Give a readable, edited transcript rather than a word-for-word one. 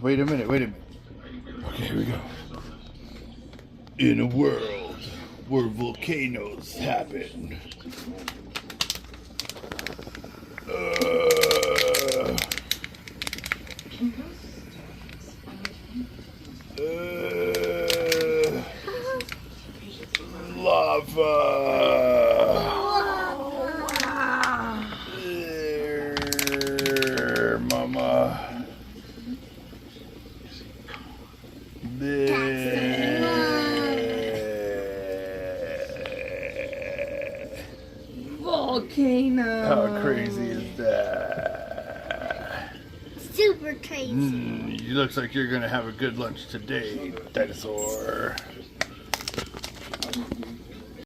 Wait a minute. Okay, here we go. In a world where volcanoes happen. Lava. There, mama. Volcano. How crazy is that? Super crazy. Looks like you're gonna have a good lunch today, dinosaur.